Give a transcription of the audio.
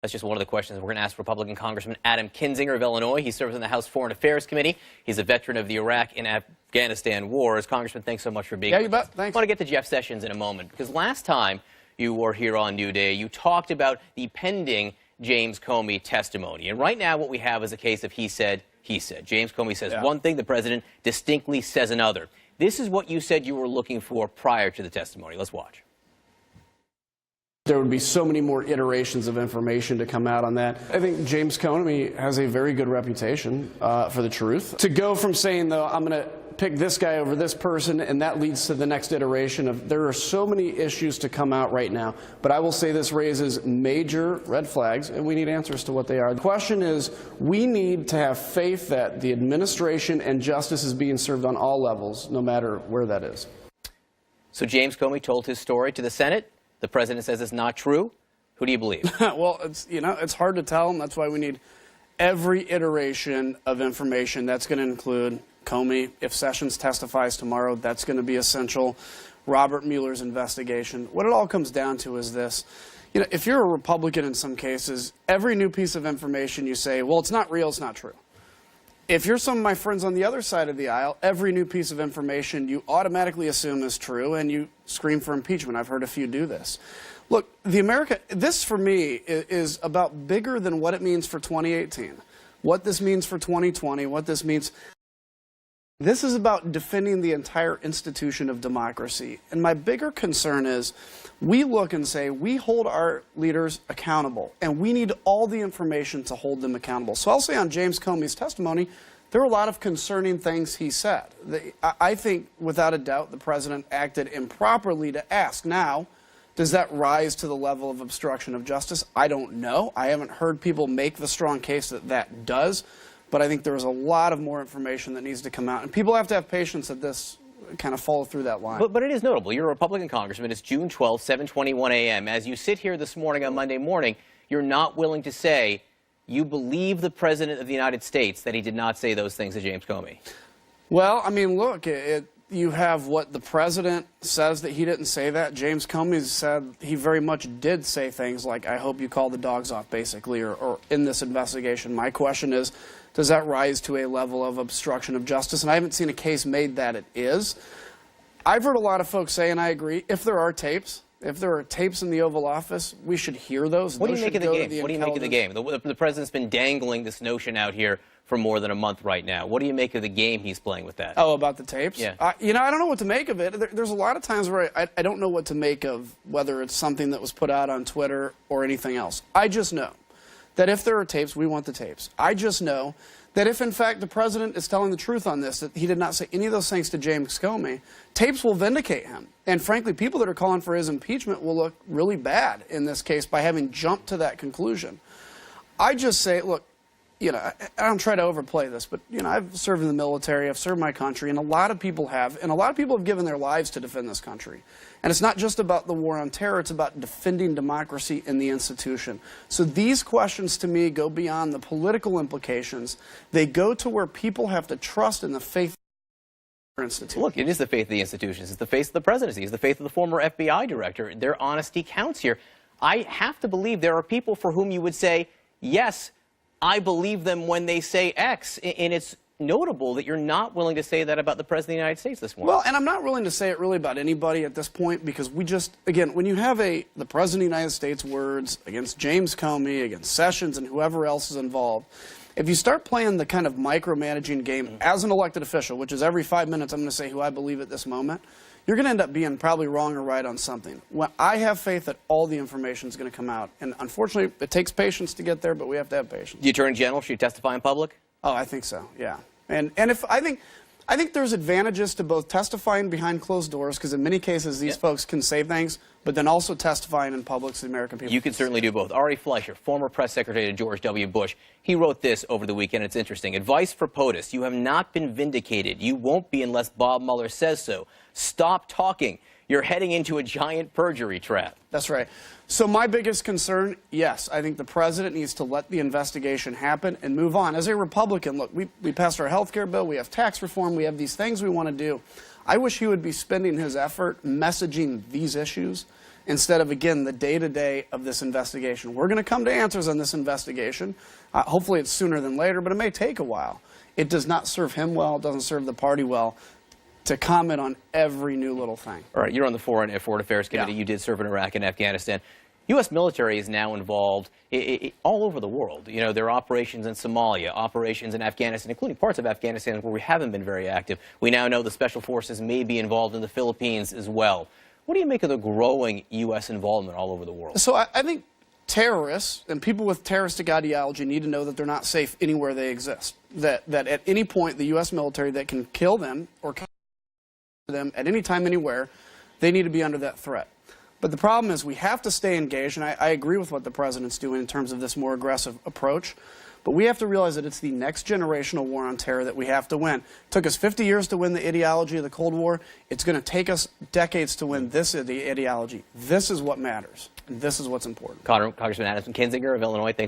That's just one of the questions we're going to ask Republican Congressman Adam Kinzinger of Illinois. He serves on the House Foreign Affairs Committee. He's a veteran of the Iraq and Afghanistan wars. Congressman, thanks so much for being here. Yeah, you bet. Thanks. I want to get to Jeff Sessions in a moment, because last time you were here on New Day, you talked about the pending James Comey testimony. And right now what we have is a case of he said, he said. James Comey says one thing, the president distinctly says another. This is what you said you were looking for prior to the testimony. Let's watch. There would be so many more iterations of information to come out on that. I think James Comey has a very good reputation for the truth. To go from saying, though, I'm going to pick this guy over this person, and that leads to the next iteration of, there are so many issues to come out right now. But I will say this raises major red flags, and we need answers to what they are. The question is, we need to have faith that the administration and justice is being served on all levels, no matter where that is. So James Comey told his story to the Senate. The president says it's not true. Who do you believe? Well, it's hard to tell, and that's why we need every iteration of information. That's going to include Comey. If Sessions testifies tomorrow, that's going to be essential. Robert Mueller's investigation. What it all comes down to is this. If you're a Republican in some cases, every new piece of information you say, well, it's not real, it's not true. If you're some of my friends on the other side of the aisle, every new piece of information you automatically assume is true, and you scream for impeachment. I've heard a few do this. Look, this for me is about bigger than what it means for 2018, what this means for 2020, what this means. This is about defending the entire institution of democracy. And my bigger concern is we look and say we hold our leaders accountable, and we need all the information to hold them accountable. So I'll say on James Comey's testimony, there were a lot of concerning things he said. I think, without a doubt, the president acted improperly to ask. Now, does that rise to the level of obstruction of justice? I don't know. I haven't heard people make the strong case that that does. But I think there is a lot of more information that needs to come out. And people have to have patience that this kind of follow through that line. But it is notable. You're a Republican congressman. It's June 12th, 7:21 a.m. As you sit here this morning on Monday morning, you're not willing to say you believe the President of the United States that he did not say those things to James Comey. Well, I mean, look, you have what the President says that he didn't say that. James Comey said he very much did say things like, I hope you call the dogs off, basically, or in this investigation. My question is, does that rise to a level of obstruction of justice? And I haven't seen a case made that it is. I've heard a lot of folks say, and I agree, if there are tapes in the Oval Office, we should hear those. What do you make of the game? What do you make of the game? The president's been dangling this notion out here for more than a month right now. What do you make of the game he's playing with that? Oh, about the tapes? Yeah. I don't know what to make of it. There's a lot of times where I don't know what to make of whether it's something that was put out on Twitter or anything else. I just know that if there are tapes, we want the tapes. I just know that if, in fact, the president is telling the truth on this, that he did not say any of those things to James Comey, tapes will vindicate him. And frankly, people that are calling for his impeachment will look really bad in this case by having jumped to that conclusion. I just say, look, I don't try to overplay this, but, I've served in the military, I've served my country, and a lot of people have, and a lot of people have given their lives to defend this country. And it's not just about the war on terror, it's about defending democracy in the institution. So these questions, to me, go beyond the political implications. They go to where people have to trust in the faith of the institution. Look, it is the faith of the institutions. It's the faith of the presidency. It's the faith of the former FBI director. Their honesty counts here. I have to believe there are people for whom you would say, yes, I believe them when they say X, and it's notable that you're not willing to say that about the President of the United States this morning. Well, and I'm not willing to say it really about anybody at this point, because we just, again, when you have the President of the United States words against James Comey, against Sessions, and whoever else is involved, if you start playing the kind of micromanaging game as an elected official, which is every 5 minutes I'm going to say who I believe at this moment, you're going to end up being probably wrong or right on something. Well, I have faith that all the information is going to come out. And unfortunately, it takes patience to get there, but we have to have patience. The Attorney General, should testify in public? Oh, I think so, yeah. And if I think there's advantages to both testifying behind closed doors, because in many cases these folks can say things, but then also testifying in public to the American people. You can certainly do both. Ari Fleischer, former press secretary to George W. Bush, he wrote this over the weekend. It's interesting. Advice for POTUS: you have not been vindicated. You won't be unless Bob Mueller says so. Stop talking. You're heading into a giant perjury trap. That's right. So my biggest concern, yes, I think the president needs to let the investigation happen and move on. As a Republican, look, we passed our health care bill, we have tax reform, we have these things we want to do. I wish he would be spending his effort messaging these issues instead of, again, the day-to-day of this investigation. We're going to come to answers on this investigation. Hopefully it's sooner than later, but it may take a while. It does not serve him well. It doesn't serve the party well to comment on every new little thing. All right, you're on the Foreign Affairs Committee. You did serve in Iraq and Afghanistan. U.S. military is now involved all over the world. You know, there are operations in Somalia, operations in Afghanistan, including parts of Afghanistan where we haven't been very active. We now know the Special Forces may be involved in the Philippines as well. What do you make of the growing U.S. involvement all over the world? So I think terrorists and people with terroristic ideology need to know that they're not safe anywhere they exist. That at any point the U.S. military that can kill them or them at any time, anywhere, they need to be under that threat. But the problem is we have to stay engaged, and I agree with what the president's doing in terms of this more aggressive approach. But we have to realize that it's the next generational war on terror that we have to win. It took us 50 years to win the ideology of the Cold War. It's going to take us decades to win this ideology. This is what matters. And this is what's important. Congressman Kinzinger of Illinois, thanks.